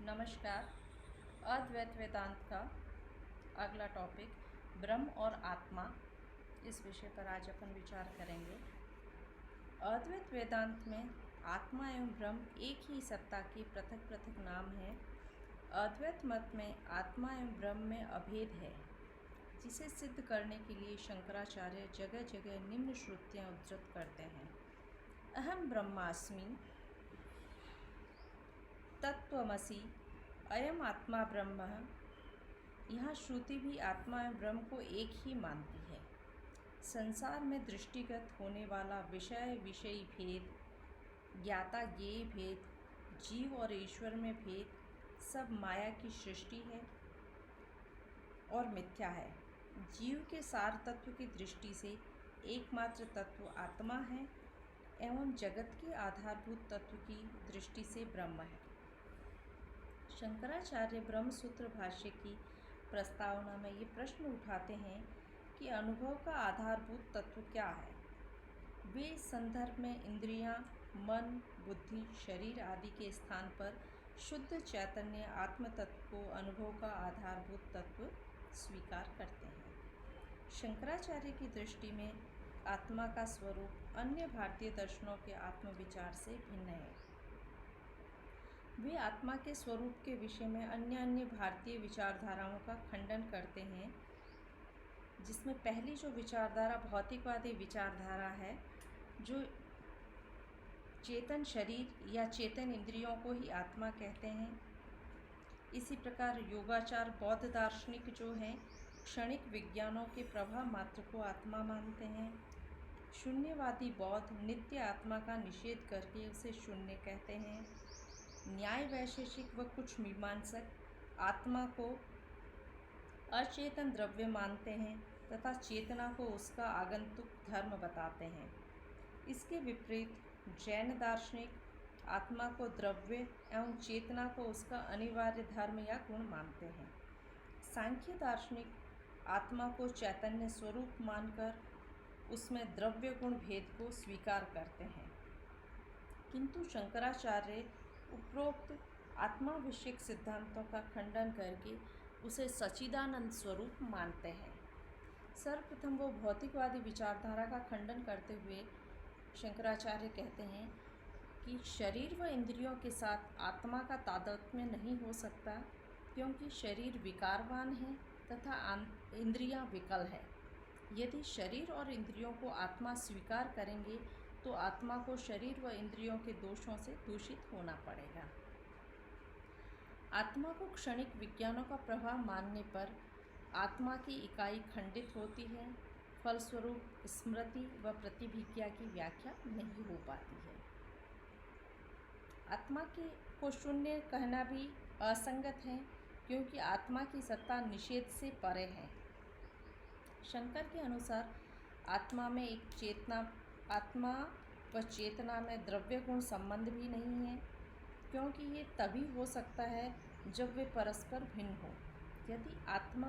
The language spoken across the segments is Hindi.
नमस्कार। अद्वैत वेदांत का अगला टॉपिक ब्रह्म और आत्मा, इस विषय पर आज अपन विचार करेंगे। अद्वैत वेदांत में आत्मा एवं ब्रह्म एक ही सत्ता के पृथक पृथक नाम है। अद्वैत मत में आत्मा एवं ब्रह्म में अभेद है, जिसे सिद्ध करने के लिए शंकराचार्य जगह जगह निम्न श्रुतियाँ उद्धृत करते हैं। अहम ब्रह्मास्मि, तत्त्वमसि, अयम आत्मा ब्रह्म। यहाँ श्रुति भी आत्मा एवं ब्रह्म को एक ही मानती है। संसार में दृष्टिगत होने वाला विषय विषयी भेद, ज्ञाता ज्ञेय भेद, जीव और ईश्वर में भेद सब माया की सृष्टि है और मिथ्या है। जीव के सार तत्व की दृष्टि से एकमात्र तत्व आत्मा है एवं जगत के आधारभूत तत्व की दृष्टि से ब्रह्म है। शंकराचार्य ब्रह्म सूत्र भाष्य की प्रस्तावना में ये प्रश्न उठाते हैं कि अनुभव का आधारभूत तत्व क्या है। वे इस संदर्भ में इंद्रियां, मन, बुद्धि, शरीर आदि के स्थान पर शुद्ध चैतन्य आत्म तत्व को अनुभव का आधारभूत तत्व स्वीकार करते हैं। शंकराचार्य की दृष्टि में आत्मा का स्वरूप अन्य भारतीय दर्शनों के आत्मविचार से भिन्न है। वे आत्मा के स्वरूप के विषय में अन्य भारतीय विचारधाराओं का खंडन करते हैं, जिसमें पहली जो विचारधारा भौतिकवादी विचारधारा है, जो चेतन शरीर या चेतन इंद्रियों को ही आत्मा कहते हैं। इसी प्रकार योगाचार बौद्ध दार्शनिक जो हैं, क्षणिक विज्ञानों के प्रभाव मात्र को आत्मा मानते हैं। शून्यवादी बौद्ध नित्य आत्मा का निषेध करके उसे शून्य कहते हैं। न्याय वैशेषिक व कुछ मीमांसक आत्मा को अचेतन द्रव्य मानते हैं तथा चेतना को उसका आगंतुक धर्म बताते हैं। इसके विपरीत जैन दार्शनिक आत्मा को द्रव्य एवं चेतना को उसका अनिवार्य धर्म या गुण मानते हैं। सांख्य दार्शनिक आत्मा को चैतन्य स्वरूप मानकर उसमें द्रव्य गुण भेद को स्वीकार करते हैं, किंतु शंकराचार्य उपरोक्त आत्मा विषयक सिद्धांतों का खंडन करके उसे सच्चिदानंद स्वरूप मानते हैं। सर्वप्रथम वो भौतिकवादी विचारधारा का खंडन करते हुए शंकराचार्य कहते हैं कि शरीर व इंद्रियों के साथ आत्मा का तादात्म्य नहीं हो सकता, क्योंकि शरीर विकारवान है तथा इंद्रियां विकल है। यदि शरीर और इंद्रियों को आत्मा स्वीकार करेंगे तो आत्मा को शरीर व इंद्रियों के दोषों से दूषित होना पड़ेगा। आत्मा को क्षणिक विज्ञानों का प्रभाव मानने पर आत्मा की इकाई खंडित होती है, फलस्वरूप स्मृति व प्रतिभिज्ञा की व्याख्या नहीं हो पाती है। आत्मा को शून्य कहना भी असंगत है, क्योंकि आत्मा की सत्ता निषेध से परे है। शंकर के अनुसार आत्मा व चेतना में द्रव्य गुण संबंध भी नहीं है, क्योंकि ये तभी हो सकता है जब वे परस्पर भिन्न हो। यदि आत्मा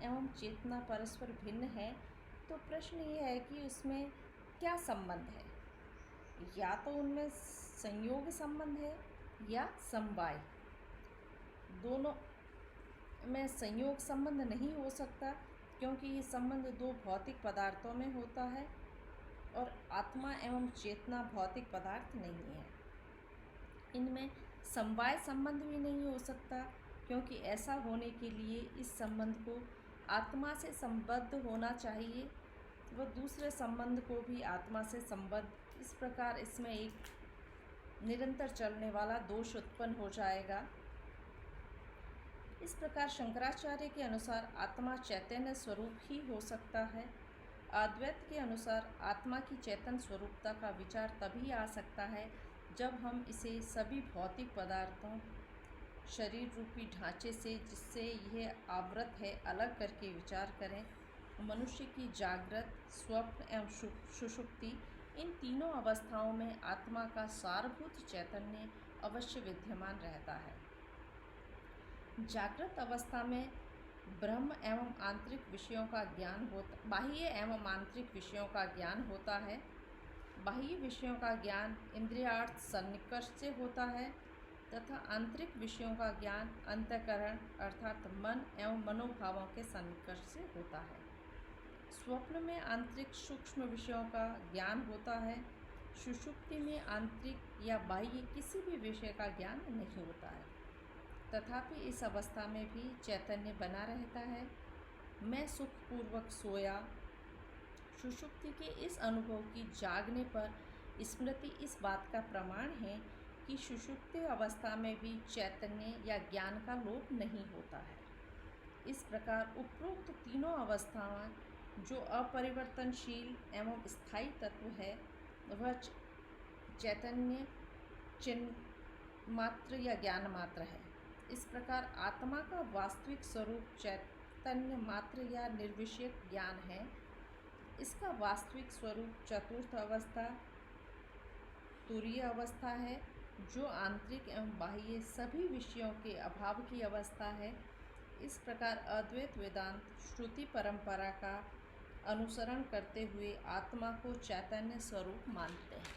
एवं चेतना परस्पर भिन्न है तो प्रश्न ये है कि उसमें क्या संबंध है। या तो उनमें संयोग संबंध है या समवाय। दोनों में संयोग संबंध नहीं हो सकता, क्योंकि ये संबंध दो भौतिक पदार्थों में होता है और आत्मा एवं चेतना भौतिक पदार्थ नहीं है। इनमें समवाय संबंध भी नहीं हो सकता, क्योंकि ऐसा होने के लिए इस संबंध को आत्मा से संबद्ध होना चाहिए व दूसरे संबंध को भी आत्मा से संबद्ध। इस प्रकार इसमें एक निरंतर चलने वाला दोष उत्पन्न हो जाएगा। इस प्रकार शंकराचार्य के अनुसार आत्मा चैतन्य स्वरूप ही हो सकता है। अद्वैत के अनुसार आत्मा की चेतन स्वरूपता का विचार तभी आ सकता है जब हम इसे सभी भौतिक पदार्थों, शरीर रूपी ढांचे से जिससे यह आवृत है, अलग करके विचार करें। मनुष्य की जागृत, स्वप्न एवं सुषुप्ति, इन तीनों अवस्थाओं में आत्मा का सारभूत चैतन्य अवश्य विद्यमान रहता है। जागृत अवस्था में ब्रह्म एवं आंतरिक विषयों का ज्ञान होता, बाह्य एवं आंतरिक विषयों का ज्ञान होता है। बाह्य विषयों का ज्ञान इंद्रियार्थ सन्निकर्ष से होता है तथा आंतरिक विषयों का ज्ञान अंतःकरण अर्थात मन एवं मनोभावों के सन्निकर्ष से होता है। स्वप्न में आंतरिक सूक्ष्म विषयों का ज्ञान होता है। सुषुप्ति में आंतरिक या बाह्य किसी भी विषय का ज्ञान नहीं होता है। तथापि इस अवस्था में भी चैतन्य बना रहता है। मैं सुखपूर्वक सोया। सुषुप्ति के इस अनुभव की जागने पर स्मृति इस बात का प्रमाण है कि सुषुप्ति अवस्था में भी चैतन्य या ज्ञान का लोप नहीं होता है। इस प्रकार उपरोक्त तीनों अवस्थाएं जो अपरिवर्तनशील एवं स्थायी तत्व है वह चैतन्य, चिन्ह मात्र या ज्ञान मात्र है। इस प्रकार आत्मा का वास्तविक स्वरूप चैतन्य मात्र या निर्विषयक ज्ञान है। इसका वास्तविक स्वरूप चतुर्थ अवस्था तुरीय अवस्था है, जो आंतरिक एवं बाह्य सभी विषयों के अभाव की अवस्था है। इस प्रकार अद्वैत वेदांत श्रुति परंपरा का अनुसरण करते हुए आत्मा को चैतन्य स्वरूप मानते हैं।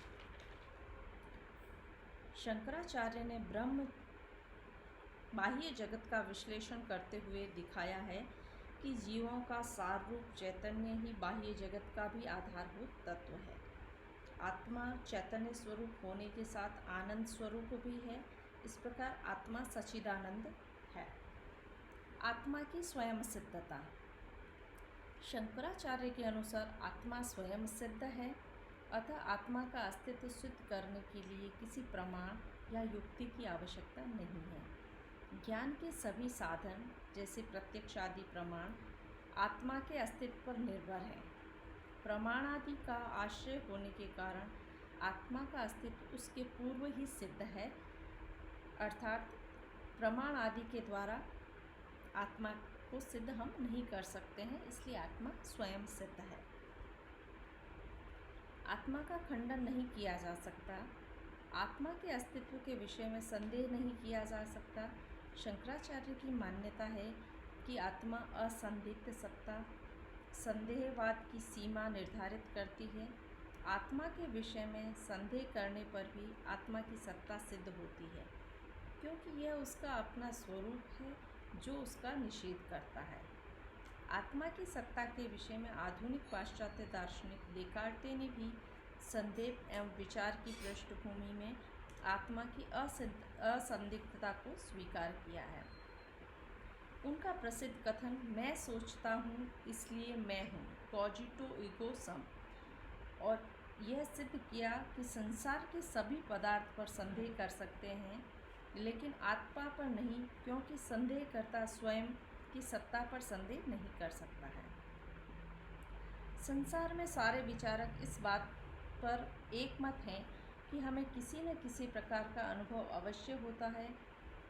शंकराचार्य ने ब्रह्म बाह्य जगत का विश्लेषण करते हुए दिखाया है कि जीवों का सार रूप चैतन्य ही बाह्य जगत का भी आधारभूत तत्व है। आत्मा चैतन्य स्वरूप होने के साथ आनंद स्वरूप भी है। इस प्रकार आत्मा सच्चिदानंद है। आत्मा की स्वयं सिद्धता। शंकराचार्य के अनुसार आत्मा स्वयं सिद्ध है, अतः आत्मा का अस्तित्व सिद्ध करने के लिए किसी प्रमाण या युक्ति की आवश्यकता नहीं है। ज्ञान के सभी साधन जैसे प्रत्यक्ष आदि प्रमाण आत्मा के अस्तित्व पर निर्भर हैं। प्रमाण आदि का आश्रय होने के कारण आत्मा का अस्तित्व उसके पूर्व ही सिद्ध है, अर्थात प्रमाण आदि के द्वारा आत्मा को सिद्ध हम नहीं कर सकते हैं, इसलिए आत्मा स्वयं सिद्ध है। आत्मा का खंडन नहीं किया जा सकता। आत्मा के अस्तित्व के विषय में संदेह नहीं किया जा सकता। शंकराचार्य की मान्यता है कि आत्मा असंदिग्ध सत्ता संदेहवाद की सीमा निर्धारित करती है। आत्मा के विषय में संदेह करने पर भी आत्मा की सत्ता सिद्ध होती है, क्योंकि यह उसका अपना स्वरूप है जो उसका निषेध करता है। आत्मा की सत्ता के विषय में आधुनिक पाश्चात्य दार्शनिक डेकार्टे ने भी संदेह एवं विचार की पृष्ठभूमि में आत्मा की असंदिग्धता को स्वीकार किया है। उनका प्रसिद्ध कथन मैं सोचता हूँ इसलिए मैं हूँ, कॉजिटो ईगो सम, और यह सिद्ध किया कि संसार के सभी पदार्थ पर संदेह कर सकते हैं लेकिन आत्मा पर नहीं, क्योंकि संदेहकर्ता स्वयं की सत्ता पर संदेह नहीं कर सकता है। संसार में सारे विचारक इस बात पर एकमत हैं कि हमें किसी न किसी प्रकार का अनुभव अवश्य होता है।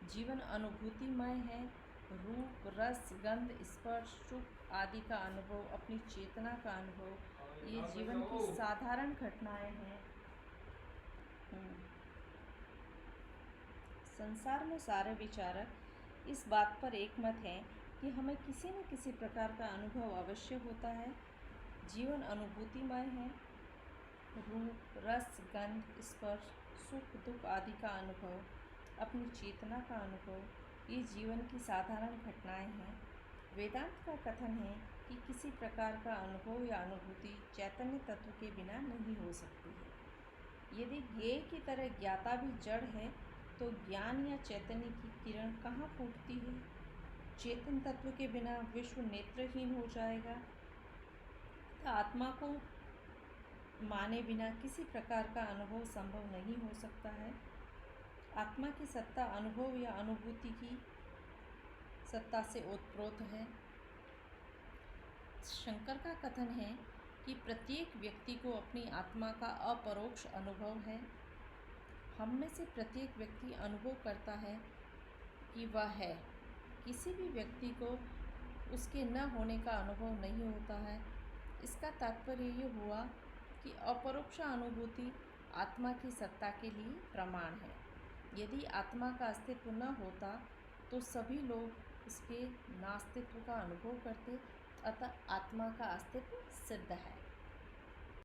जीवन अनुभूतिमय है। रूप, रस, गंध, स्पर्श, सुख आदि का अनुभव, अपनी चेतना का अनुभव, ये जीवन की साधारण घटनाएं हैं। संसार में सारे विचारक इस बात पर एकमत हैं कि हमें किसी न किसी प्रकार का अनुभव अवश्य होता है। जीवन अनुभूतिमय है। रूप, रस, गंध, स्पर्श, सुख, दुख आदि का अनुभव, अपनी चेतना का अनुभव, ये जीवन की साधारण घटनाएं हैं। वेदांत का कथन है कि किसी प्रकार का अनुभव या अनुभूति चैतन्य तत्व के बिना नहीं हो सकती है। यदि ज्ञेय की तरह ज्ञाता भी जड़ है तो ज्ञान या चैतन्य की किरण कहाँ फूटती है? चेतन तत्व के बिना विश्व नेत्रहीन हो जाएगा। आत्मा को माने बिना किसी प्रकार का अनुभव संभव नहीं हो सकता है। आत्मा की सत्ता अनुभव या अनुभूति की सत्ता से ओतप्रोत है। शंकर का कथन है कि प्रत्येक व्यक्ति को अपनी आत्मा का अपरोक्ष अनुभव है। हम में से प्रत्येक व्यक्ति अनुभव करता है कि वह है। किसी भी व्यक्ति को उसके न होने का अनुभव नहीं होता है। इसका तात्पर्य ये हुआ कि अपरोक्ष अनुभूति आत्मा की सत्ता के लिए प्रमाण है। यदि आत्मा का अस्तित्व न होता तो सभी लोग उसके नास्तित्व का अनुभव करते, अतः आत्मा का अस्तित्व सिद्ध है।